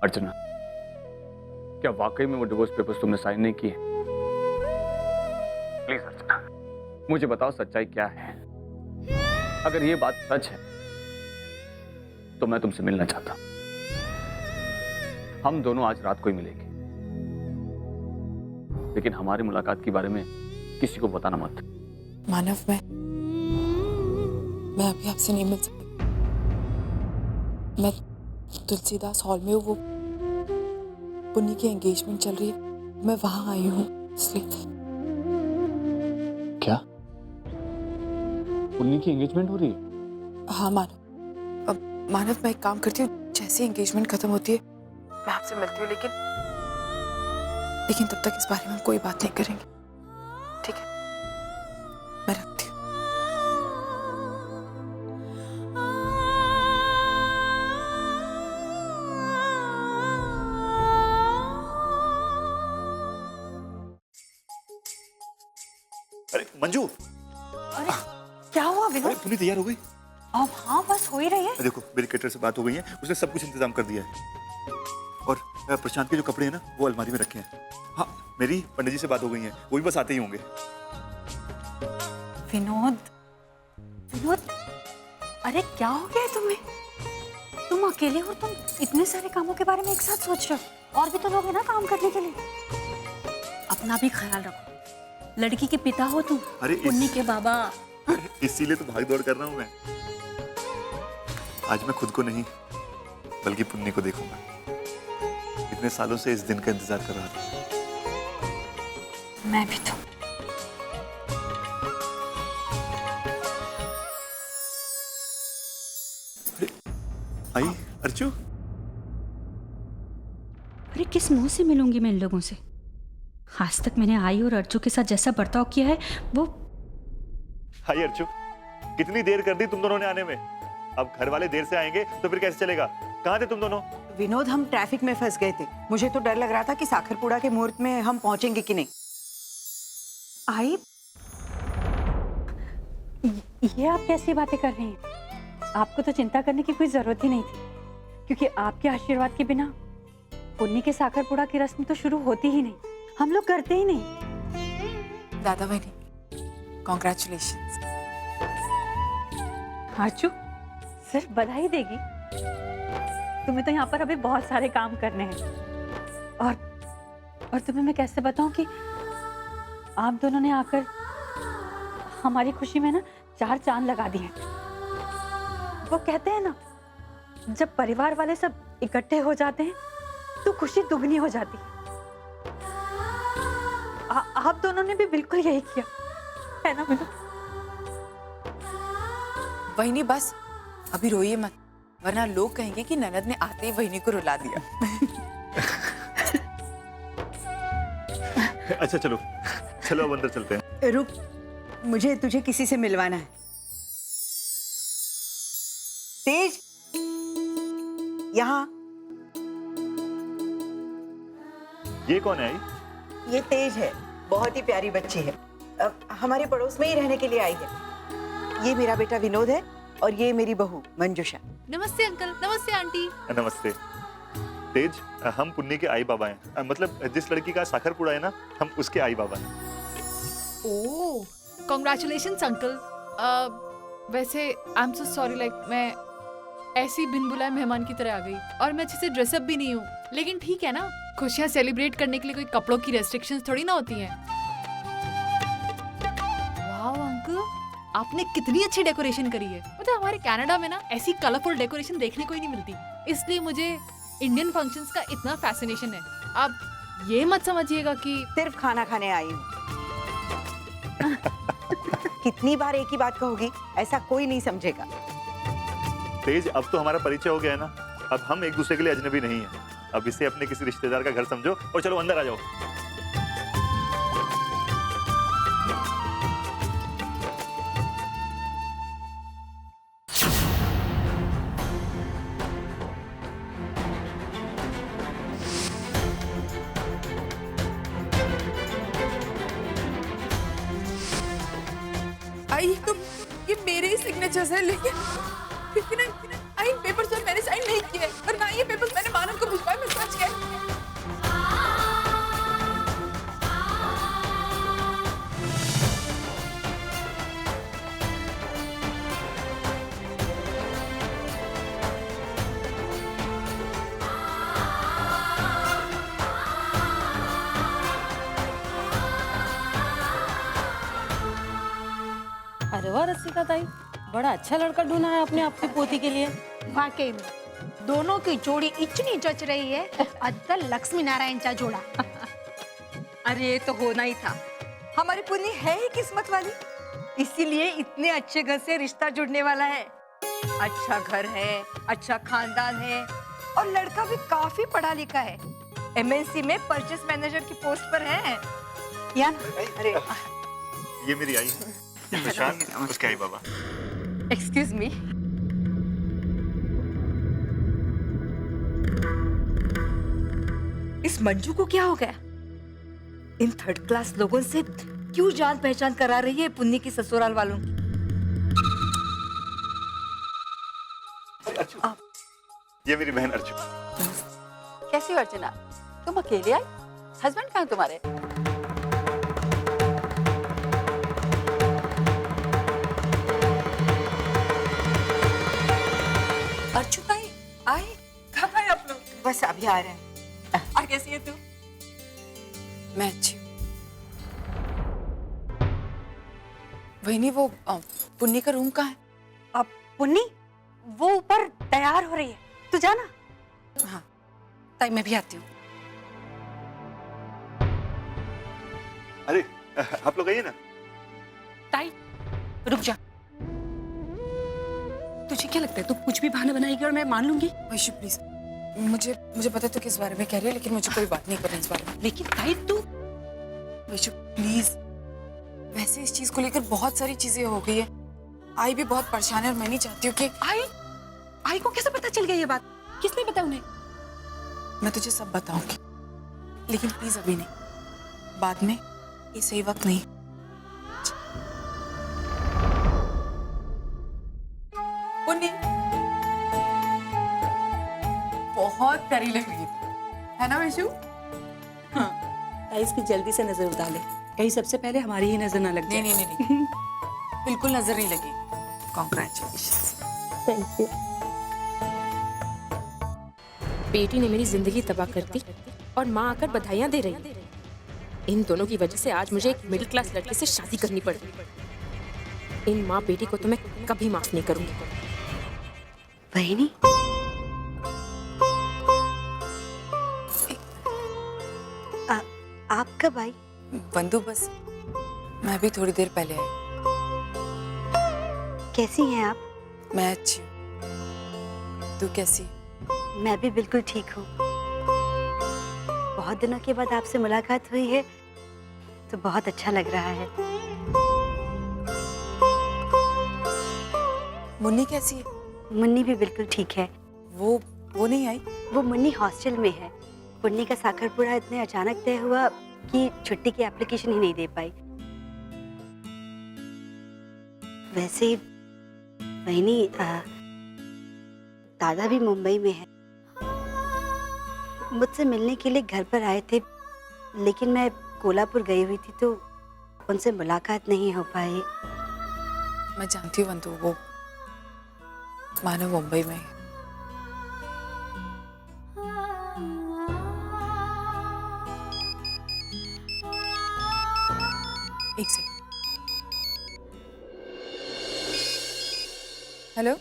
अर्चना, क्या वाकई में वो डिवोर्स पेपर्स तुमने साइन नहीं किए? प्लीज अर्चना, मुझे बताओ सच्चाई क्या है। अगर ये बात सच है तो मैं तुमसे मिलना चाहता हूं। हम दोनों आज रात को ही मिलेंगे, लेकिन हमारी मुलाकात के बारे में किसी को बताना मत। मानव, मैं अभी आपसे नहीं मिल सकती। मैं तुलसीदास हॉल में हूँ, वो पुन्नी की एंगेजमेंट चल रही है, मैं वहां आई हूँ इसलिए। क्या? पुन्नी की एंगेजमेंट हो रही है? हाँ मानव, मानव मैं एक काम करती हूँ, जैसे एंगेजमेंट खत्म होती है मैं आपसे मिलती हूँ, लेकिन तब तक इस बारे में हम कोई बात नहीं करेंगे, ठीक है? मैं रखती हूँ। अरे मंजू, अरे क्या हुआ अरे विनोद? पुन्नी तैयार हो गई? अब हाँ, बस हो ही रही है। देखो मेरी केटर से बात हो गई है, उसने सब कुछ इंतजाम कर दिया है। और प्रशांत के जो कपड़े हैं ना वो अलमारी में रखे हैं। हाँ, मेरी पंडित जी से बात हो गई है, वो भी बस आते ही होंगे। विनोद, विनोद, अरे क्या हो गया है तुम्हें? तुम अकेले हो, तुम इतने सारे कामों के बारे में एक साथ सोच रहे हो। और भी तो लोग हैं ना काम करने के लिए। अपना भी ख्याल रखो, लड़की के पिता हो तुम, पुन्नी के बाबा। इसीलिए तो भाग दौड़ कर रहा हूँ मैं। आज मैं खुद को नहीं बल्कि पुन्नी को देखूंगा। इतने सालों से इस दिन का इंतजार कर रहा था। मैं भी तो। आई अर्चू, अरे किस मुंह से मिलूंगी मैं इन लोगों से? आज तक मैंने आई और अर्जू के साथ जैसा बर्ताव किया है वो। हाय अर्चू, कितनी देर कर दी तुम दोनों ने आने में। अब घर वाले देर से आएंगे तो फिर कैसे चलेगा? कहाँ थे तुम दोनों? विनोद, हम ट्रैफिक में फंस गए थे। मुझे तो डर लग रहा था कि साखरपुड़ा के मुहूर्त में हम पहुंचेंगे कि नहीं। आई, ये आप कैसी बातें कर रही हैं? आपको तो चिंता करने की कोई जरूरत ही नहीं थी, क्योंकि आपके आशीर्वाद के बिना पुन्नी के साखरपुड़ा की रस्म तो शुरू होती ही नहीं, हम लोग करते ही नहीं। दादा बहनी, कॉन्ग्रेचुलेशंस। आचू सिर्फ बधाई देगी? तुम्हें तो यहाँ पर अभी बहुत सारे काम करने हैं। और तुम्हें मैं कैसे बताऊं कि आप दोनों ने आकर हमारी खुशी में ना 4 चांद लगा दिए। वो कहते हैं ना, जब परिवार वाले सब इकट्ठे हो जाते हैं तो खुशी दुगनी हो जाती है। आप दोनों ने भी बिल्कुल यही किया है ना विनोद? वहीनी बस अभी रोइए मत, वरना लोग कहेंगे कि ननद ने आते ही वहीनी को रुला दिया। अच्छा चलो चलो अब अंदर चलते हैं। रुक, मुझे तुझे किसी से मिलवाना है। तेज, यहाँ। ये कौन है? ये तेज है, बहुत ही प्यारी बच्ची है। हमारे पड़ोस में ही रहने के लिए आई है। ये मेरा बेटा विनोद है और ये मेरी बहू मंजुषा। नमस्ते अंकल। नमस्ते आंटी। नमस्ते। तेज, हम पुन्नी के आई बाबा हैं। मतलब जिस लड़की का साखरपुड़ा है ना, हम उसके आई बाबा हैं। ओह, कॉन्ग्रेचुलेशंस अंकल। वैसे I am so sorry, like मैं ऐसी बिन बुलाए मेहमान की तरह आ गई और मैं अच्छे से ड्रेसअप भी नहीं हूँ, लेकिन ठीक है ना, खुशियाँ सेलिब्रेट करने के लिए कोई कपड़ों की रेस्ट्रिक्शंस थोड़ी ना होती हैं। वाह अंकल, आपने कितनी अच्छी डेकोरेशन करी है। मतलब हमारे कनाडा में ना ऐसी कलरफुल डेकोरेशन देखने को ही नहीं मिलती, इसलिए मुझे इंडियन फंक्शंस का इतना फैसिनेशन है। आप ये मत समझिएगा कि सिर्फ खाना खाने आई हूँ। कितनी बार एक ही बात कहोगी, ऐसा कोई नहीं समझेगा। तेज, अब तो हमारा परिचय हो गया है ना, अब हम एक दूसरे के लिए अजनबी नहीं है। अब इसे अपने किसी रिश्तेदार का घर समझो और चलो अंदर आ जाओ। आई तो ये मेरे ही सिग्नेचर्स है, लेकिन इन पेपर्स पर मैंने साइन नहीं किए और ना ये पेपर्स मैंने मानव को भिजवाए। मैं अरे वाह रसिका ताई, बड़ा अच्छा लड़का ढूंढा है आपने आपकी पोती के लिए। वाकई में दोनों की जोड़ी इतनी जच रही है, अद्दल लक्ष्मी नारायण चा जोड़ा। अरे ये तो होना ही था, हमारी पुन्नी है ही किस्मत वाली, इसीलिए इतने अच्छे घर से रिश्ता जुड़ने वाला है। अच्छा घर है, अच्छा खानदान है और लड़का भी काफी पढ़ा लिखा है। एमएनसी में परचेस मैनेजर की पोस्ट पर है। या ना? अरे ये मेरी आई है, ये प्रशांत, उसके आई बाबा। Excuse me. इस मंजू को क्या हो गया? इन थर्ड क्लास लोगों से क्यों जान पहचान करा रही है पुन्नी की ससुराल वालों की? ये मेरी बहन अर्चू। कैसी हो अर्चना? तुम अकेले आई? हस्बैंड कहाँ है तुम्हारे? अर्चू ताई आए, कब आए आप लोग? बस अभी आ रहे हैं। और कैसी है तू? मैं अच्छी हूँ। वही वो पुन्नी का रूम कहाँ है? अब पुन्नी वो ऊपर तैयार हो रही है, तू जाना। हाँ ताई, मैं भी आती हूँ। अरे आप लोग आइए ना। ताई रुक जा, तुझे क्या लगता है तू कुछ भी बहाना बनाएगी और मैं मान लूंगी? वैशु प्लीज, मुझे पता है तू किस बारे में कह रही है, लेकिन मुझे कोई बात नहीं करनी इस बारे में। लेकिन ताई तू, वैशु प्लीज, वैसे इस चीज को लेकर बहुत सारी चीजें हो गई है। आई भी बहुत परेशान है और मैं नहीं चाहती हूँ कि आई को कैसे पता चल गया ये बात? किसने बताया उन्हें? मैं तुझे सब बताऊंगी, लेकिन प्लीज अभी नहीं, बाद में। ये सही वक्त नहीं। पुन्नी बहुत प्यारी लग रही है ना वैशु? ताई इसकी जल्दी से नजर उतार ले, कहीं सबसे पहले हमारी ही नजर ना लग जाए। नहीं बिल्कुल नजर नहीं लगी। कॉन्ग्रेचुलेशंस। Thank you. बेटी ने मेरी जिंदगी तबाह कर दी और माँ आकर बधाइयाँ दे रही। इन दोनों की वजह से आज मुझे एक मिडिल क्लास लड़के से शादी करनी पड़ी। इन माँ बेटी को तो मैं कभी माफ नहीं करूंगी। बहनी, आप कब आई? बंधु बस मैं भी थोड़ी देर पहले आई। कैसी हैं आप? मैं अच्छी हूँ, तू कैसी? मैं भी बिल्कुल ठीक हूँ। बहुत दिनों के बाद आपसे मुलाकात हुई है तो बहुत अच्छा लग रहा है। मुन्नी कैसी है? मुन्नी भी बिल्कुल ठीक है। वो नहीं आई? वो मुन्नी हॉस्टल में है। पुन्नी का साखरपुड़ा इतने अचानक तय हुआ कि छुट्टी की एप्लीकेशन ही नहीं दे पाई। वैसे बहनी, दादा भी मुंबई में है। मुझसे मिलने के लिए घर पर आए थे, लेकिन मैं कोल्हापुर गई हुई थी तो उनसे मुलाकात नहीं हो पाई। मैं जानती हूँ बंधु, वो मानो मुंबई में है। एक सेकंड। हेलो।